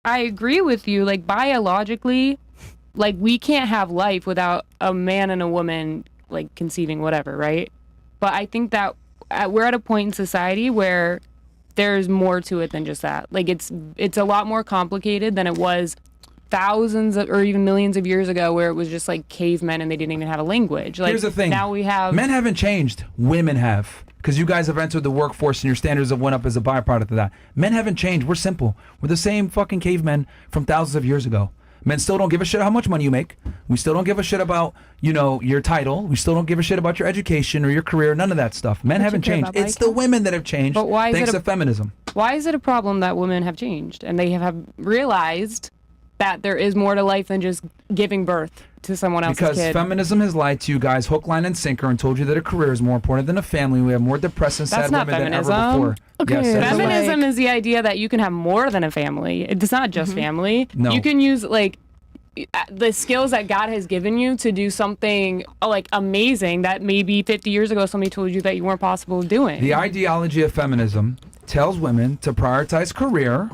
I agree with you. Like, biologically, like, we can't have life without a man and a woman, like, conceiving whatever, right? But I think that we're at a point in society where there's more to it than just that. Like, it's a lot more complicated than it was thousands or even millions of years ago, where it was just like cavemen and they didn't even have a language. Like, here's the thing. Now we have... Men haven't changed. Women have. Because you guys have entered the workforce and your standards have went up as a byproduct of that. Men haven't changed. We're simple. We're the same fucking cavemen from thousands of years ago. Men still don't give a shit how much money you make. We still don't give a shit about, you know, your title. We still don't give a shit about your education or your career. None of that stuff. Men haven't changed. It's the women that have changed. But why thanks to feminism. Why is it a problem that women have changed and they have realized that there is more to life than just giving birth to someone else's kid? Because feminism has lied to you guys hook, line, and sinker and told you that a career is more important than a family. We have more depressed and sad women than ever before. Okay. Yes, feminism is the idea that you can have more than a family. It's not just family. No. You can use, like, the skills that God has given you to do something, like, amazing that maybe 50 years ago somebody told you that you weren't possible of doing. The ideology of feminism tells women to prioritize career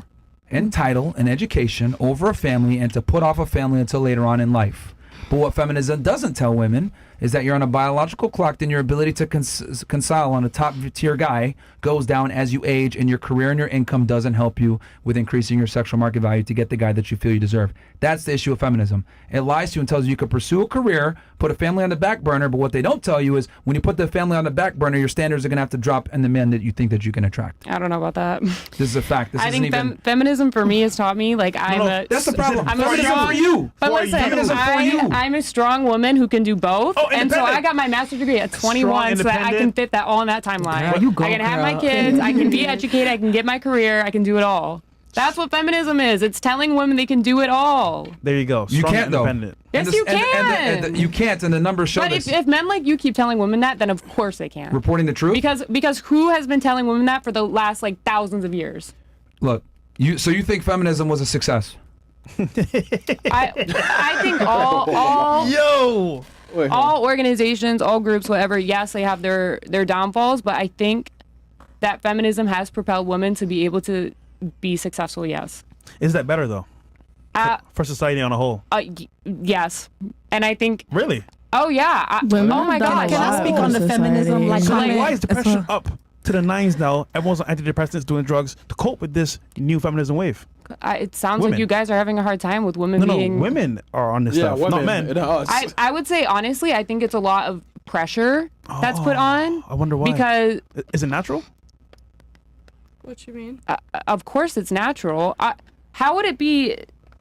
and title and education over a family and to put off a family until later on in life. But what feminism doesn't tell women is that you're on a biological clock and your ability to reconcile on a top tier guy goes down as you age, and your career and your income doesn't help you with increasing your sexual market value to get the guy that you feel you deserve. That's the issue of feminism. It lies to you and tells you you could pursue a career, put a family on the back burner, but what they don't tell you is when you put the family on the back burner, your standards are going to have to drop and the men that you think that you can attract. I don't know about that. This is a fact. This I think feminism for me has taught me, like, that's the problem. I'm feminism strong, for you. But listen, I'm a strong woman who can do both. And so I got my master's degree at 21 so that I can fit that all in that timeline. Yeah, you go, I can have my kids, I can be educated, I can get my career, I can do it all. That's what feminism is. It's telling women they can do it all. There you go. Strong, you can't, though. Yes, you can. You can't, and the numbers show this. But if men like you keep telling women that, then of course they can. Reporting the truth? Because who has been telling women that for the last, like, thousands of years? Look, so you think feminism was a success? I think all organizations, all groups, whatever, yes, they have their downfalls, but I think that feminism has propelled women to be able to be successful, yes. Is that better, though? For society on a whole? Yes. And I think... Really? Oh, yeah. Oh, my God. Can I speak on the feminism? Why is depression up to the nines now? Everyone's on antidepressants, doing drugs to cope with this new feminism wave. It sounds like you guys are having a hard time with women being... No, women are on this stuff, women, not men. I would say, honestly, I think it's a lot of pressure that's put on. I wonder why. Because... Is it natural? What you mean? Of course it's natural. How would it be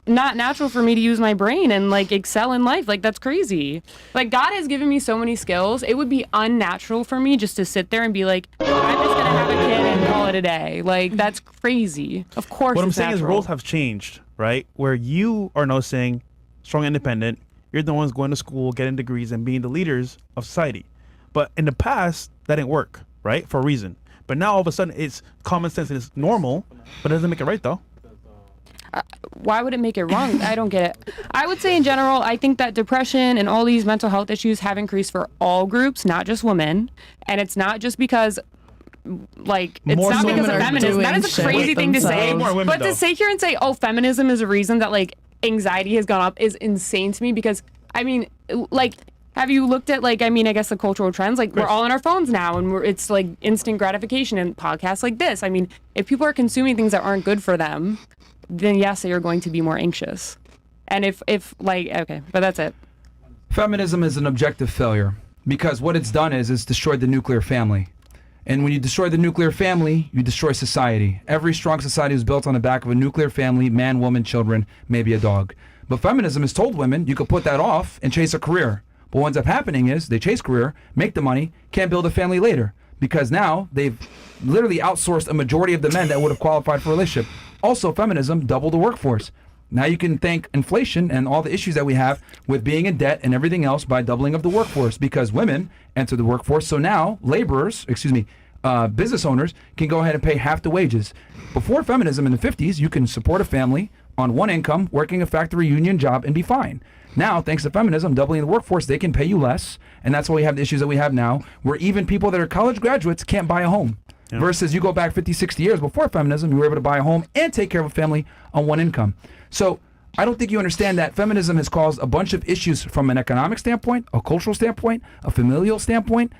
not natural for me to use my brain and, like, excel in life? Like, that's crazy. Like, God has given me so many skills. It would be unnatural for me just to sit there and be like, I'm just going to have a kid and call it a day. Like, that's crazy. Of course What I'm it's saying natural. is roles have changed, right? Where you are now saying strong, independent. You're the ones going to school, getting degrees, and being the leaders of society. But in the past, that didn't work, right? For a reason. But now all of a sudden it's common sense and it's normal, but it doesn't make it right, though. Why would it make it wrong? I don't get it. I would say in general, I think that depression and all these mental health issues have increased for all groups, not just women. And it's not just because, like, it's More not so because of women are feminism. That is a doing crazy shit thing to say. themselves. More women, But though. to sit here and say, oh, feminism is a reason that, like, anxiety has gone up is insane to me because, I mean, like... Have you looked at, like, I mean, I guess the cultural trends? Like, we're all on our phones now, and it's, like, instant gratification and podcasts like this. I mean, if people are consuming things that aren't good for them, then yes, they are going to be more anxious. And if like, okay, but that's it. Feminism is an objective failure because what it's done is it's destroyed the nuclear family. And when you destroy the nuclear family, you destroy society. Every strong society is built on the back of a nuclear family, man, woman, children, maybe a dog. But feminism has told women you could put that off and chase a career. But what ends up happening is they chase career, make the money, can't build a family later. Because now they've literally outsourced a majority of the men that would have qualified for a relationship. Also, feminism doubled the workforce. Now you can thank inflation and all the issues that we have with being in debt and everything else by doubling of the workforce because women enter the workforce. So now business owners can go ahead and pay half the wages. Before feminism in the 50s, you can support a family on one income, working a factory union job and be fine. Now, thanks to feminism, doubling the workforce, they can pay you less. And that's why we have the issues that we have now, where even people that are college graduates can't buy a home. Versus you go back 50, 60 years before feminism, you were able to buy a home and take care of a family on one income. So I don't think you understand that feminism has caused a bunch of issues from an economic standpoint, a cultural standpoint, a familial standpoint,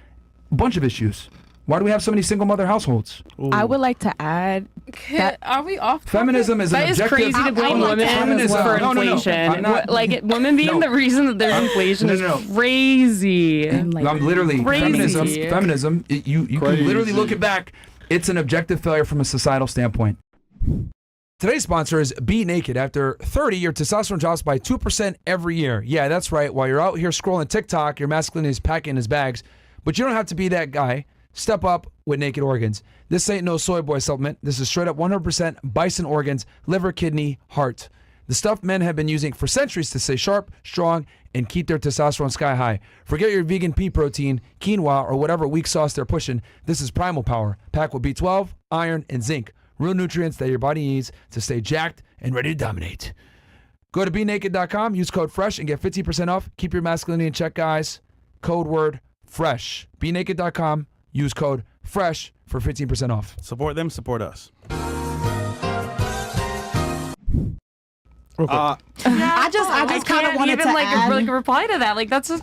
a bunch of issues. Why do we have so many single mother households? Ooh. I would like to add that are we off? Feminism is an objective. That is crazy to blame women for inflation. Women being the reason that there's inflation is crazy. I'm literally crazy. Feminism. You can literally look it back. It's an objective failure from a societal standpoint. Today's sponsor is Be Naked. After 30, your testosterone drops by 2% every year. Yeah, that's right. While you're out here scrolling TikTok, your masculinity is packing his bags. But you don't have to be that guy. Step up with Naked Organs. This ain't no soy boy supplement. This is straight up 100% bison organs, liver, kidney, heart. The stuff men have been using for centuries to stay sharp, strong, and keep their testosterone sky high. Forget your vegan pea protein, quinoa, or whatever weak sauce they're pushing. This is Primal Power, packed with B12, iron, and zinc. Real nutrients that your body needs to stay jacked and ready to dominate. Go to BeNaked.com, use code FRESH, and get 15% off. Keep your masculinity in check, guys. Code word FRESH. BeNaked.com. Use code FRESH for 15% off. Support them, support us. I just kind of wanted to add, reply to that. Like that's just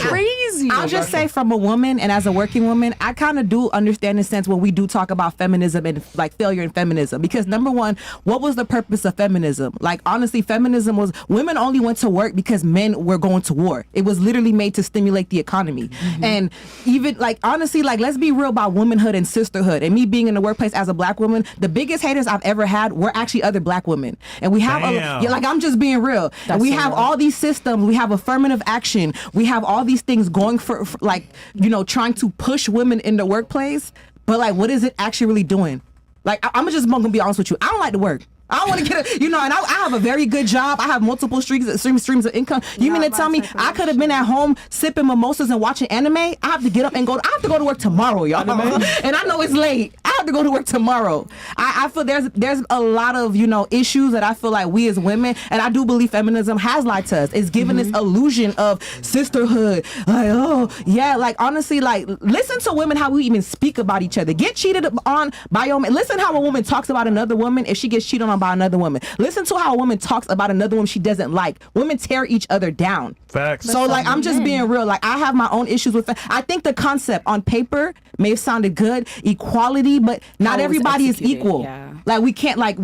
crazy. I'll just say, from a woman and as a working woman, I kind of do understand in a sense when we do talk about feminism and like failure in feminism. Because number one, what was the purpose of feminism? Like honestly, feminism was women only went to work because men were going to war. It was literally made to stimulate the economy. And even like honestly, like let's be real about womanhood and sisterhood. And me being in the workplace as a black woman, the biggest haters I've ever had were actually other black women. And we have like I'm just being real. And we have all these systems. We have affirmative action. We have all these things going for like, you know, trying to push women in the workplace. But like, what is it actually really doing? Like, I'm just gonna be honest with you. I don't like to work. I don't want to get a, you know, and I have a very good job. I have multiple streams of income. You mean to tell me I could have been at home sipping mimosas and watching anime? I have to get up and go. I have to go to work tomorrow, y'all. And I know it's late. I have to go to work tomorrow. I feel there's a lot of, you know, issues that I feel like we as women, and I do believe feminism has lied to us. It's given this illusion of sisterhood. Like, oh yeah, like honestly, like listen to women how we even speak about each other. Get cheated on by your man. Listen how a woman talks about another woman if she gets cheated on by another woman. Listen to how a woman talks about another woman she doesn't like. Women tear each other down. Facts. So like I'm just being real. Like I have my own issues with I think the concept on paper may have sounded good, equality, but not everybody is equal. Yeah. Like we can't like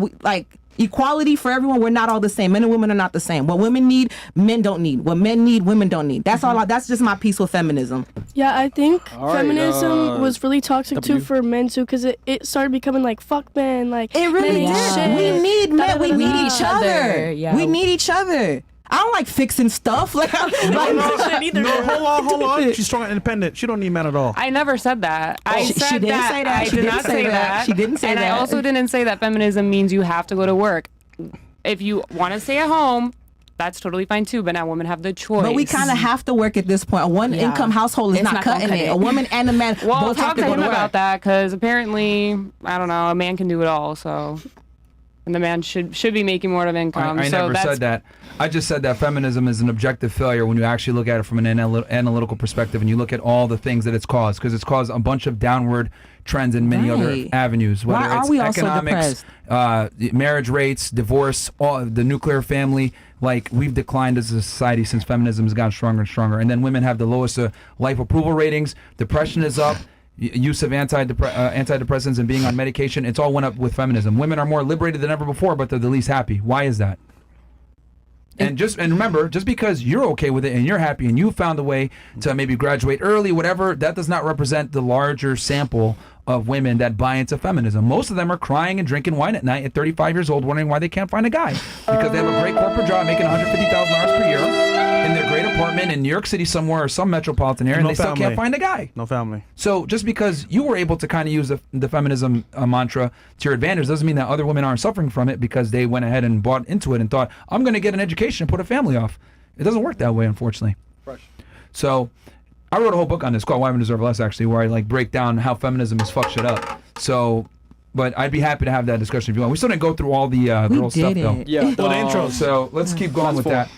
equality for everyone. We're not all the same. Men and women are not the same. What women need, men don't need. What men need, women don't need. That's all. That's just my piece with feminism. Yeah, I think feminism was really toxic too for men too, because it started becoming like fuck men, like it really did. Shit. We need men. We need each other. Yeah. We need each other. I don't like fixing stuff. Like, no, hold on. She's strong and independent. She don't need men at all. I never said that. She didn't say that. I did not say that. She didn't say that. And I also didn't say that feminism means you have to go to work. If you want to stay at home, that's totally fine too. But now women have the choice. But we kind of have to work at this point. A one-income household is not cutting it. A woman and a man both have to go to work. About that, because apparently, I don't know, a man can do it all. So. And the man should be making more of income. I never said that. I just said that feminism is an objective failure when you actually look at it from an analytical perspective, and you look at all the things that it's caused, because it's caused a bunch of downward trends in many other avenues. Whether Why it's are we economics, marriage rates, divorce, all the nuclear family. Like, we've declined as a society since feminism has gotten stronger and stronger. And then women have the lowest life approval ratings. Depression is up. Use of antidepressants and being on medication, it's all went up with feminism. Women are more liberated than ever before, but they're the least happy. Why is that? And remember, just because you're okay with it and you're happy and you found a way to maybe graduate early, whatever, that does not represent the larger sample of women that buy into feminism. Most of them are crying and drinking wine at night at 35 years old, wondering why they can't find a guy, because they have a great corporate job making $150,000 per year in their great apartment in New York City somewhere or some metropolitan area, and they still can't find a guy. No family. So just because you were able to kind of use the feminism mantra to your advantage doesn't mean that other women aren't suffering from it because they went ahead and bought into it and thought, I'm going to get an education and put a family off. It doesn't work that way, unfortunately. Fresh. So I wrote a whole book on this called Why Women Deserve Less, actually, where I like break down how feminism has fucked shit up. So, but I'd be happy to have that discussion if you want. We still didn't go through all the girl stuff, though. Yeah, the intro. So let's keep going with that.